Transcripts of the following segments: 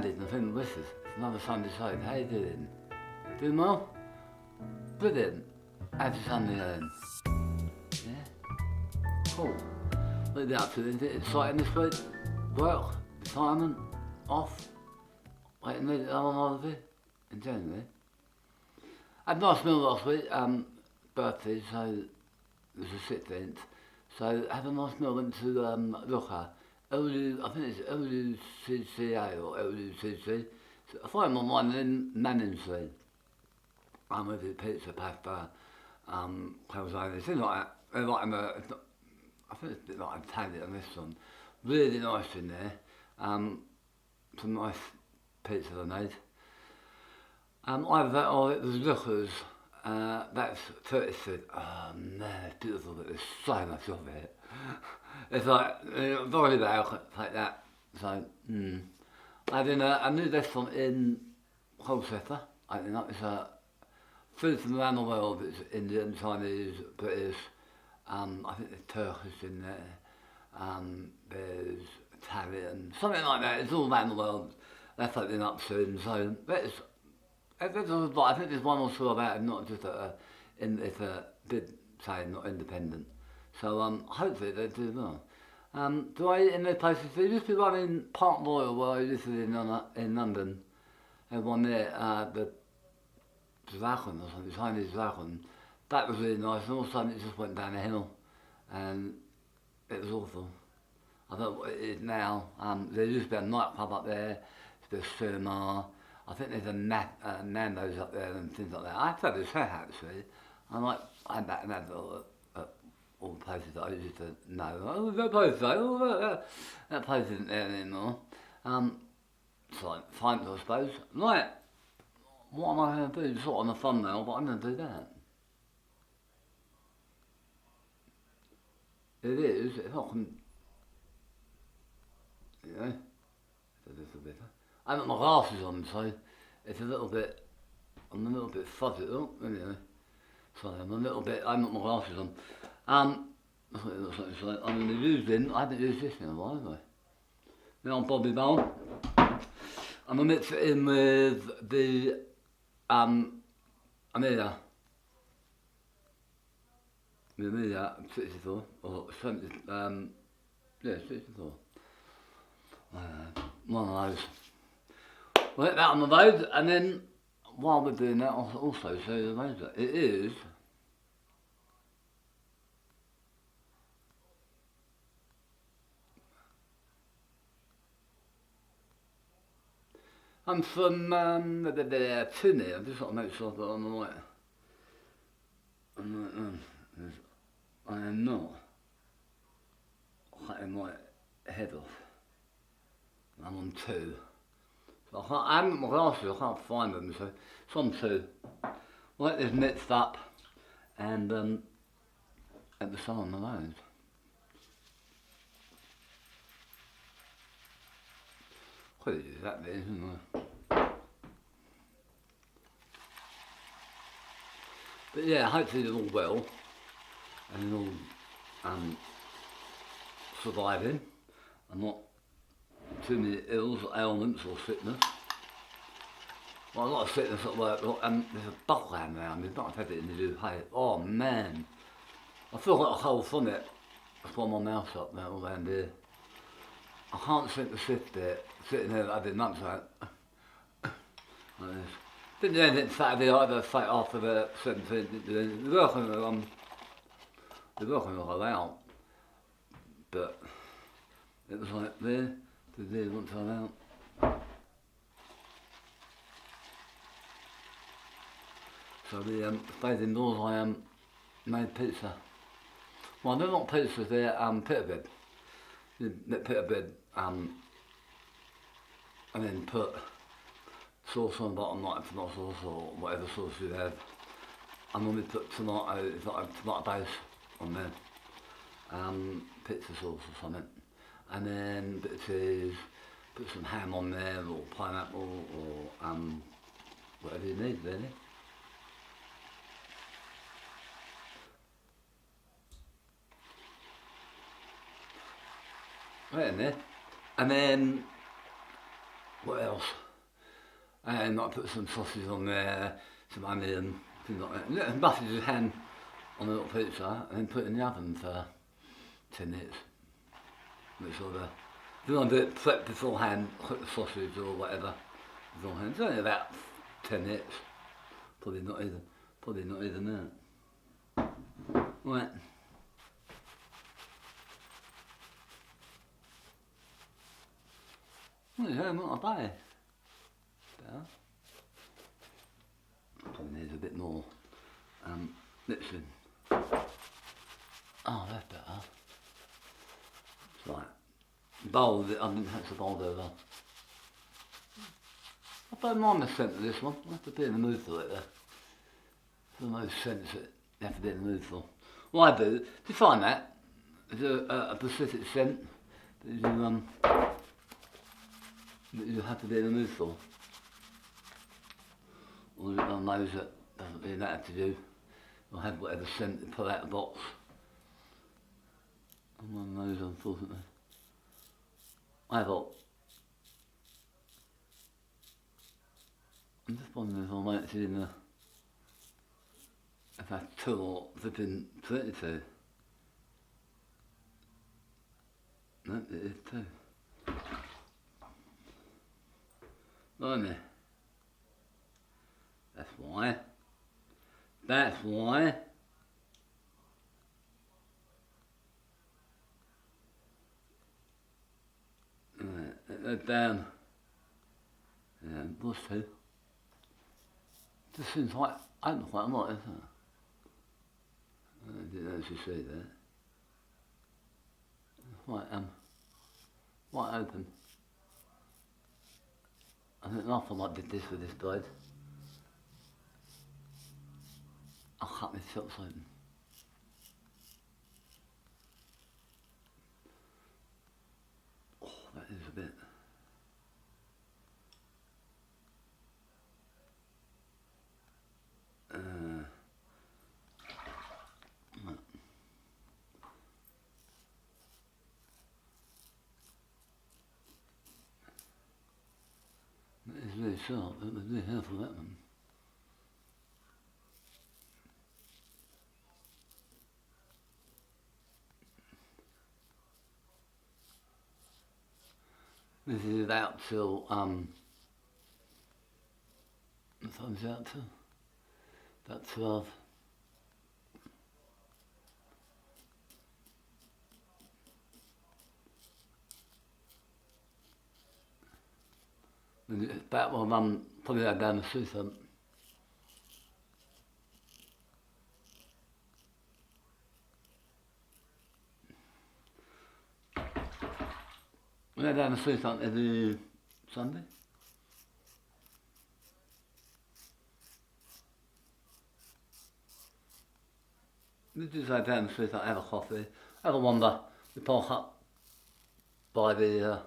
Sandy, and I think this is another Sunday shade. How you doing? Doing well? Brilliant. How's your Sunday going? Yeah? Cool. What are you up to? Anything exciting this week? Work? Retirement? Off? Waiting to on holiday? In January? I had a nice meal last week, birthday, so it was the 16th. So I had a nice meal, went to Luca. I think it's LUCCA or LUCC. So I find my mind in Manning Street. With the pizza, pasta, calzone. It's like I think it's a bit like Italian, this one. Really nice in there. Some nice pizza they made. Either that or it was Luca's. That's 36. Oh man, it's beautiful, but there's so much of it. It's like, very loud, like that. So, I had a new restaurant in Colchester. I think that was food from around the world. It's Indian, Chinese, British. I think there's Turkish in there. There's Italian, something like that. It's all around the world. That's opening up soon. So, I think there's one or two about it, not just it's a bid saying not independent. So hopefully they do well. Do I eat in those places? There used to be one in Park Royal where I used to live in London. There's one there, the Dragon or something, Chinese Dragon. That was really nice, and all of a sudden it just went down a hill, and it was awful. I don't know what it is now. There used to be a nightclub up there, there's a cinema. I think there's a Nando's up there and things like that. I have to have a check actually. I had that and had all the places that I used to know. Oh, that place, that place isn't there anymore. So like, fine, I suppose. Right, what am I going to do? Sort of on the thumbnail, but I'm going to do that. It is, if I can, you know, it's a little bit. I haven't got my glasses on, so it's a little bit, I'm a little bit fuzzy. Oh, anyway, sorry, I haven't got my glasses on. That's what it looks like. So I haven't used this in a while, have I? Now I'm Bobby Bowl. I'm going to mix it in with the Amelia 64, or 70, yeah, 64. One of those. We'll get that on the road, and then while we're doing that, I'll also show you the razor. It is I'm from the Tinny. I just got to make sure I've got it on the right. I am not cutting my head off. I'm on 2. So I haven't got my glasses, I can't find them, so it's on 2. We'll get this mixed up and at the sun on the road. Could use that bit, isn't I? But yeah, hopefully they're all well and they're all surviving and not too many ills or ailments or sickness. Well, a lot of sickness at work, and there's a bug going around. We've not had it in the UK. Oh man, I feel like a cold from it. That's why my mouth's up now, all around here. I can't seem to sit there, sitting there. I did nothing like this. Didn't do anything Saturday either. After the 17th, they're working all out, but it was like there. Today once I'm out. So we stayed indoors. I made pizza. Well, they're not pizzas, they're pita bread. They pita bread and then put sauce on the bottom, like tomato sauce or whatever sauce you have. And then we put tomato, it's like a tomato base on there. Pizza sauce or something. And then bit of cheese, put some ham on there, or pineapple, or whatever you need really. Right in there. And then What else? And I put some sausage on there, some onion, things like that. And buttered your hand on a little pizza and then put it in the oven for 10 minutes. Make sure if you want to do it prep beforehand, cook the sausage or whatever beforehand. It's only about 10 minutes. Probably not even that. Right. Well, yeah, not a bad. Better. Probably needs a bit more mixing. Oh, that's better. It's like bowled it, I didn't have to bowl it over. I don't mind the scent of this one. I have to be in the mood for it though. For most scents that you have to be in the mood for. What I do, to find that, is a specific scent that you have to be in the mood for. Or one knows that doesn't really matter to you. Or have whatever scent you pull out the box. And one knows, unfortunately. I thought, I'm just wondering if I might actually in the, if I had 2 or flipping 22. No, it is 2. Blimey. That's why. That's why. Right, down. Yeah, those 2. This seems quite open quite a lot, isn't it? I didn't actually see that. Quite open. I think last time I did this with this blade, I cut my chops open. Oh, that is a bit. That is really sharp, that was really helpful, that one. This is about till, what time is it out till? About 12. And it's about my mum probably had down the street. We go down the street every Sunday. We just go down the street, have a coffee, have a wander. We park up by the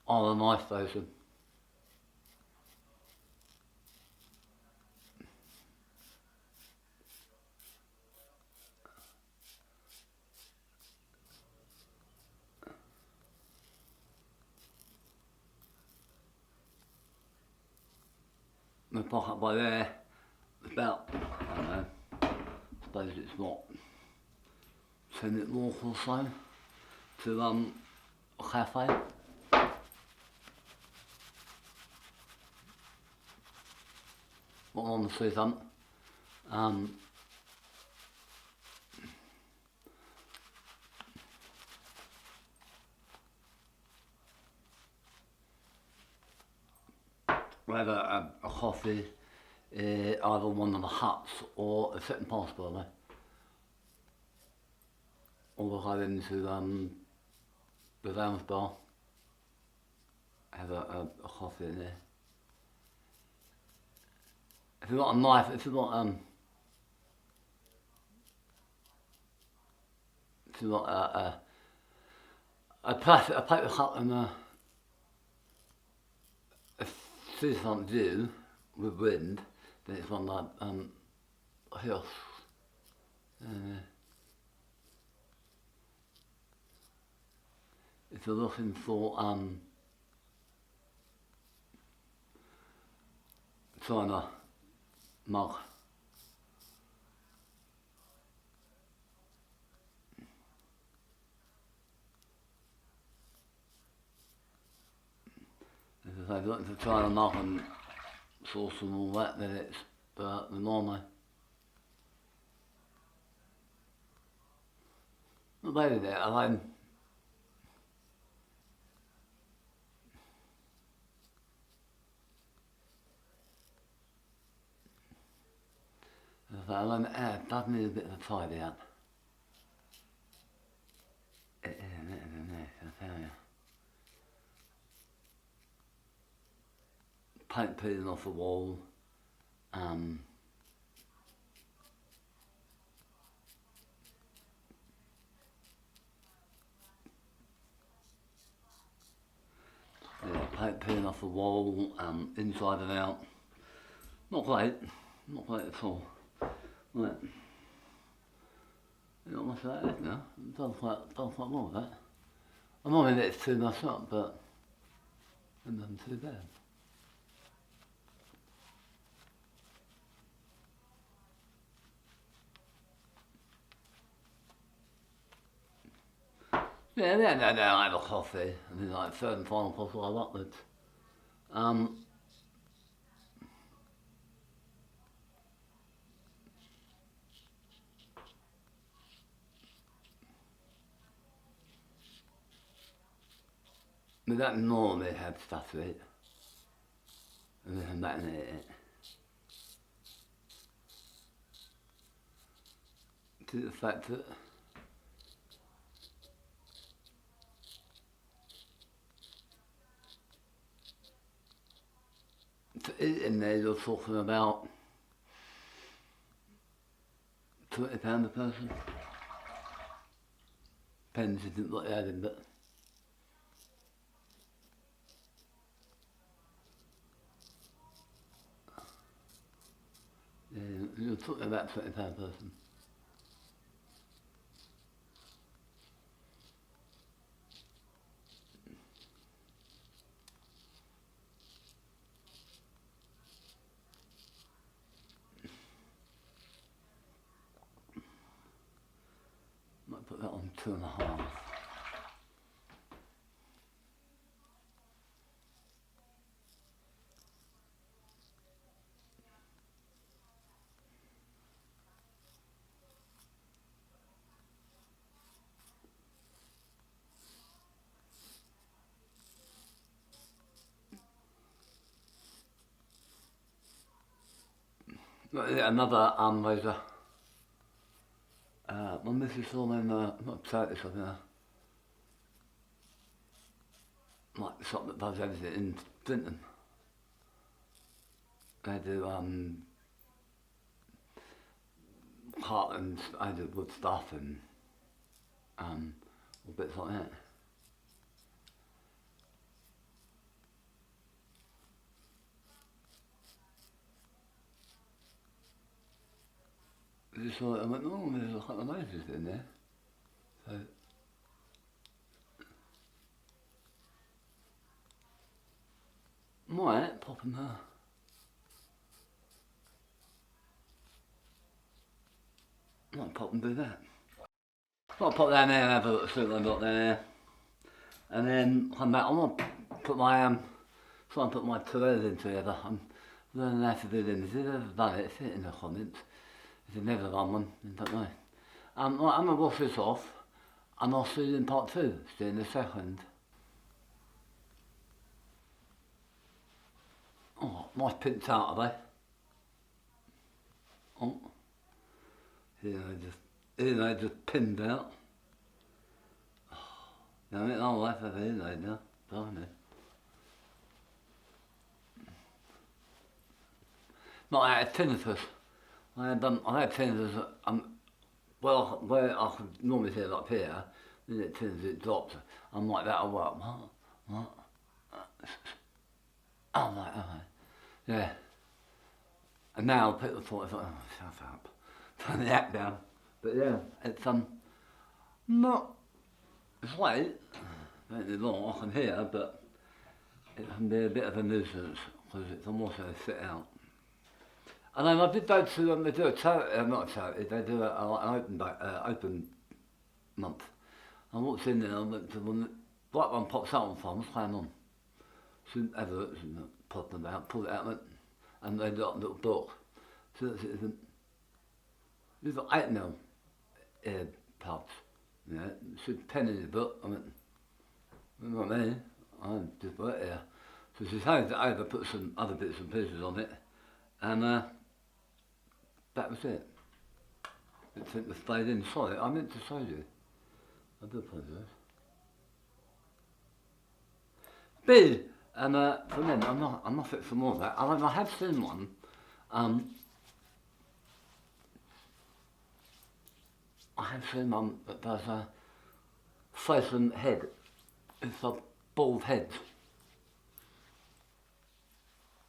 Island Ice Station. We park up by there. It's about, I don't know, I suppose it's what, 10-minute walk or so to a cafe. What on the street hunt. We have a coffee, either one of the huts or a second pass by the way. Or we'll go into the Vans bar, have a coffee in there. If you've got a knife, if you've got a paper cup and a seafront view with wind, then it's one like hills. If you're looking for China mug. If I look to China mug and sauce and all that, then it's the normal. But maybe that, I'm it does need a bit of a tidy up. It is a bit of a mess, I tell you. Paint peeling off the wall. Yeah, paint peeling off the wall, inside and out. Not great at all. Right. You know what that is now? It does quite well with that. I'm not in it too much up, but it doesn't too bad. Yeah, I have a coffee. I mean, like third and final possible I've uploaded. We don't normally have stuff to eat. And we come back and eat it. To the fact that to eat in there you're talking about £20 a person. Depends if you didn't like adding, but yeah, you're talking about £20 a person. Might put that on 2.5. Another razor. My missus saw me in not potatoes, I think, like the shop that does everything in Clinton. They do cartons, I do wood stuff and all bits like that. I just saw it and went, oh, there's a couple of mazes in there. So might pop them there. Might pop and do that. I'll pop down there and have a little soup I've got there. And then come back, I'm gonna put my try and put my two heads in together. I'm learning how to do them. If you've ever done it, fit in the comments. If you've never done one, then don't know. Right, I'm gonna wash this off and I'll see you in part 2, see you in a second. Oh, nice pinched out, are they? Oh, here they just pinned out. Oh, now I mean, I'll have to here they now, blimey. Not out of tinnitus. I had tinnitus, well, where I could normally hear it up here, then it tinnitus, it drops. I'm like that, I'm like, what? I'm like, okay. Yeah. And now people thought, oh, shut up. Turn the app down. But yeah, it's not, it's late, don't be long, I can hear, but it can be a bit of a nuisance, because I'm also sit out. And then I did go to, they do a charity, not a charity, they do an open month. I walked in there, I went to one, right one pops out on the phone, what's going on? So have a look, pop them out, pull it out, and they got a little book. So there's got 8mm ear plugs. You know, it's a pen in the book. I went, not me, I just work here. So she's handed it over, put some other bits and pieces on it, and that was it. It was stayed in. Sorry, I meant to show you. I do apologise. B, and for men, I'm not fit for more of that. I have seen one. I have seen one that does a face and head. It's a bald head.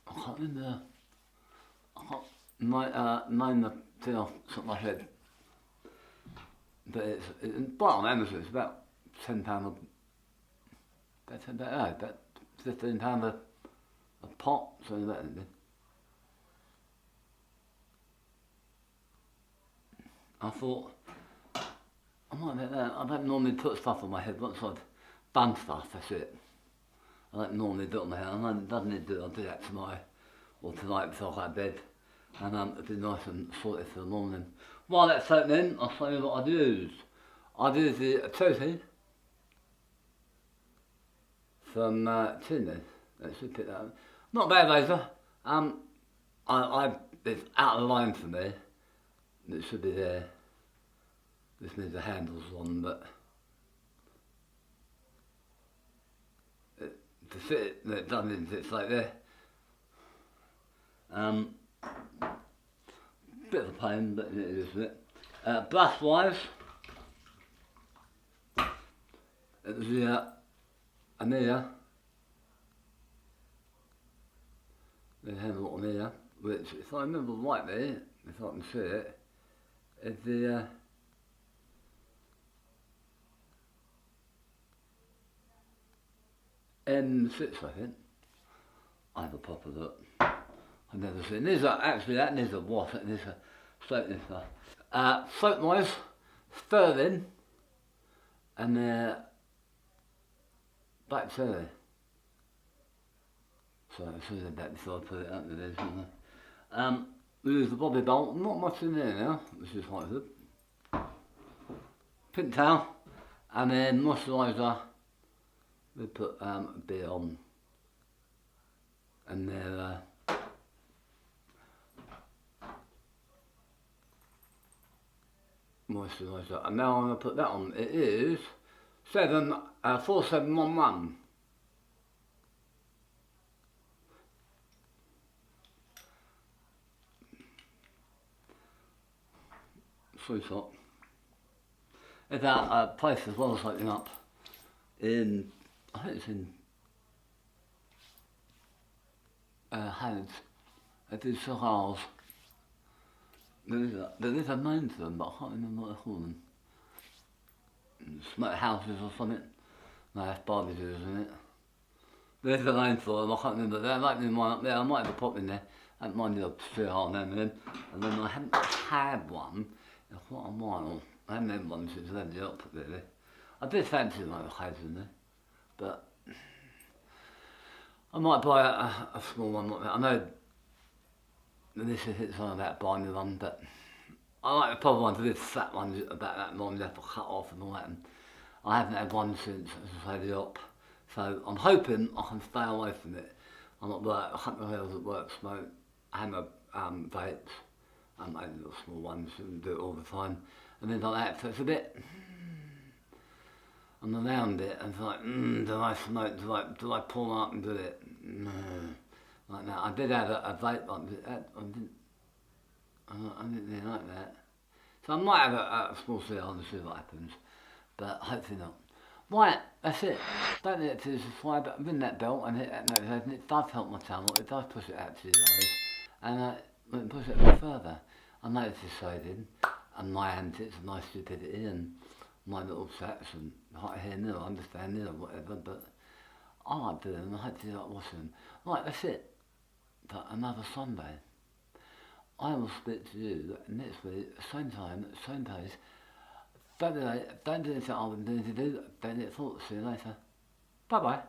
I can't remember. I can't name the thing off the top of my head. But it's bought on Amazon. It's about £10 about £15 a pot, something like that. I thought, I might get that. I don't normally put stuff on my head. Once I've done stuff, that's it. I don't normally do it on my head. I don't need to do it. I'll do that tomorrow or tonight before I go to bed. And it'd be nice and sorted for the morning. While that's opening, I'll show you what I've used. I've used the Chaoke from Stirling. Let's just pick that up. Not a bad razor. It's out of line for me. It should be there. This needs the handles on, but to fit it, it doesn't fit like there. Bit of a pain, but it is, isn't it? Brush wise, it was the Amelia, the handle on here, which, if I remember rightly, if I can see it, is the M6, I think. I have a proper look. I've never seen. These are actually, that needs a wash, that needs a straightening stuff. Soap wise, Stirling, and black cherry. So I should have that before I put it out there, shouldn't I? We use the bobby bolt, not much in there now, which is quite good. Pink towel, and then moisturiser. We put a bit on, and then moisturiser. And now I'm going to put that on. It is 4711. Sweet shot. It's at a place as well as opening up in, I think it's in Hands. It is Sahars. There is a name to them, but I can't remember what they call them. Smoke houses or something. No, that's barbecues, isn't it? There's a name for them, I can't remember. There might be one up there, I might have a pop in there. I don't mind the Stirling name of them. And then I haven't had one in quite a while. I haven't had one since I had the up, really. I did fancy them occasionally, but I might buy a small one like that. I know this is something about buying the one, but I like the proper ones, the big fat ones about that long, you have to cut off and all that. And I haven't had one since, as I say, the op. So I'm hoping I can stay away from it. I'm not like a couple of girls at work smoke hammer vapes, only little small ones, and do it all the time. And then like that, so it's a bit, I'm around it, and it's like, do I smoke, do I pull up and do it? No. Like that. I did have a vape one, but I didn't really like that. So I might have a small cigar and see what happens, but hopefully not. Right, that's it. Don't let it to the fire, but ring that bell and hit that notification. It does help my channel, it does push it out to you guys, and it push it a bit further. I know it's deciding, and my antics and my stupidity and my little chats and right here and there, understanding or whatever, but I like doing them, I hope you like watching them. Right, that's it. But another Sunday. I will speak to you next week, same time, same place. Don't do anything I've been doing to do. Don't get thoughts. See you later. Bye bye.